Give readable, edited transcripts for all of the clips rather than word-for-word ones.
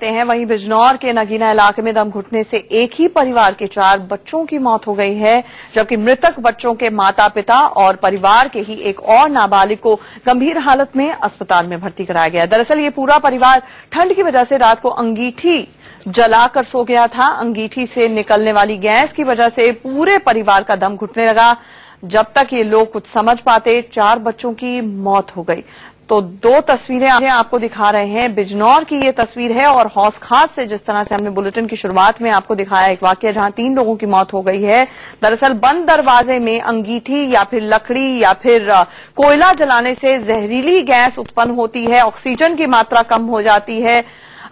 करते हैं। वहीं बिजनौर के नगीना इलाके में दम घुटने से एक ही परिवार के 4 बच्चों की मौत हो गई है, जबकि मृतक बच्चों के माता पिता और परिवार के ही एक और नाबालिग को गंभीर हालत में अस्पताल में भर्ती कराया गया। दरअसल ये पूरा परिवार ठंड की वजह से रात को अंगीठी जलाकर सो गया था। अंगीठी से निकलने वाली गैस की वजह से पूरे परिवार का दम घुटने लगा। जब तक ये लोग कुछ समझ पाते 4 बच्चों की मौत हो गई। तो 2 तस्वीरें आपको दिखा रहे हैं। बिजनौर की ये तस्वीर है और हौस खास से जिस तरह से हमने बुलेटिन की शुरुआत में आपको दिखाया एक वाकया जहां 3 लोगों की मौत हो गई है। दरअसल बंद दरवाजे में अंगीठी या फिर लकड़ी या फिर कोयला जलाने से जहरीली गैस उत्पन्न होती है, ऑक्सीजन की मात्रा कम हो जाती है।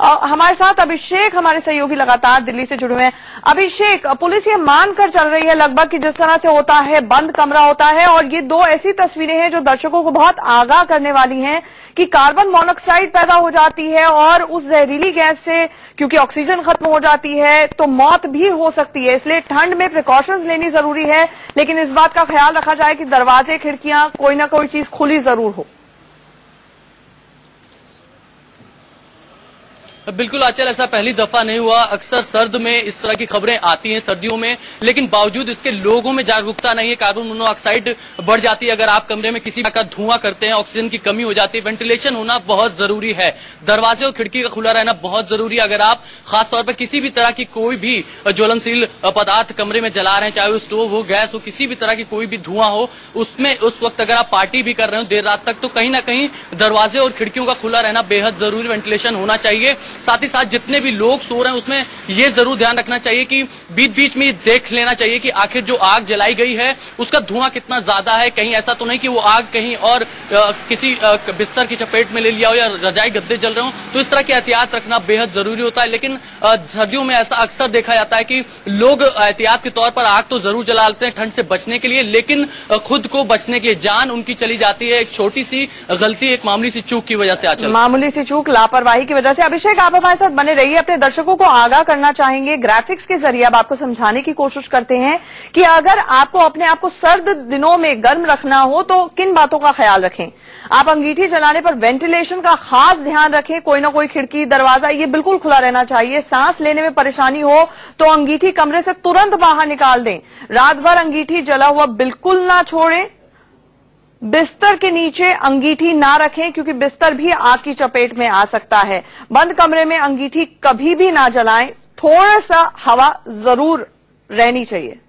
हमारे साथ अभिषेक हमारे सहयोगी लगातार दिल्ली से जुड़े हुए हैं। अभिषेक, पुलिस ये मानकर चल रही है लगभग कि जिस तरह से होता है बंद कमरा होता है, और ये 2 ऐसी तस्वीरें हैं जो दर्शकों को बहुत आगाह करने वाली हैं कि कार्बन मोनोऑक्साइड पैदा हो जाती है और उस जहरीली गैस से क्योंकि ऑक्सीजन खत्म हो जाती है तो मौत भी हो सकती है। इसलिए ठंड में प्रिकॉशंस लेनी जरूरी है, लेकिन इस बात का ख्याल रखा जाए कि दरवाजे खिड़कियां कोई ना कोई चीज खुली जरूर हो। बिल्कुल आंचल, ऐसा पहली दफा नहीं हुआ। अक्सर सर्द में इस तरह की खबरें आती हैं सर्दियों में, लेकिन बावजूद इसके लोगों में जागरूकता नहीं है। कार्बन मोनोऑक्साइड बढ़ जाती है। अगर आप कमरे में किसी का धुआं करते हैं, ऑक्सीजन की कमी हो जाती है। वेंटिलेशन होना बहुत जरूरी है। दरवाजे और खिड़की का खुला रहना बहुत जरूरी है। अगर आप खासतौर पर किसी भी तरह की कोई भी ज्वलनशील पदार्थ कमरे में जला रहे हैं, चाहे वो स्टोव हो, गैस हो, किसी भी तरह की कोई भी धुआं हो, उसमें उस वक्त अगर आप पार्टी भी कर रहे हो देर रात तक, तो कहीं ना कहीं दरवाजे और खिड़कियों का खुला रहना बेहद जरूरी, वेंटिलेशन होना चाहिए। साथ ही साथ जितने भी लोग सो रहे हैं उसमें ये जरूर ध्यान रखना चाहिए कि बीच बीच में देख लेना चाहिए कि आखिर जो आग जलाई गई है उसका धुआं कितना ज्यादा है। कहीं ऐसा तो नहीं कि वो आग कहीं और किसी बिस्तर की चपेट में ले लिया हो या रजाई गद्दे जल रहे हो। तो इस तरह की एहतियात रखना बेहद जरूरी होता है। लेकिन सर्दियों में ऐसा अक्सर देखा जाता है कि लोग एहतियात के तौर पर आग तो जरूर जला लेते हैं ठंड से बचने के लिए, लेकिन खुद को बचने के लिए जान उनकी चली जाती है एक छोटी सी गलती, एक मामूली सी चूक की वजह से। आचल, मामूली सी चूक, लापरवाही की वजह से। अभिषेक, आप हमारे साथ बने रहिए। अपने दर्शकों को आगाह करना चाहेंगे, ग्राफिक्स के जरिए अब आपको समझाने की कोशिश करते हैं कि अगर आपको अपने आप को सर्द दिनों में गर्म रखना हो तो किन बातों का ख्याल रखें। आप अंगीठी जलाने पर वेंटिलेशन का खास ध्यान रखें। कोई ना कोई खिड़की दरवाजा ये बिल्कुल खुला रहना चाहिए। सांस लेने में परेशानी हो तो अंगीठी कमरे से तुरंत बाहर निकाल दें। रात भर अंगीठी जला हुआ बिल्कुल ना छोड़ें। बिस्तर के नीचे अंगीठी ना रखें क्योंकि बिस्तर भी आग की चपेट में आ सकता है। बंद कमरे में अंगीठी कभी भी ना जलाएं। थोड़ा सा हवा जरूर रहनी चाहिए।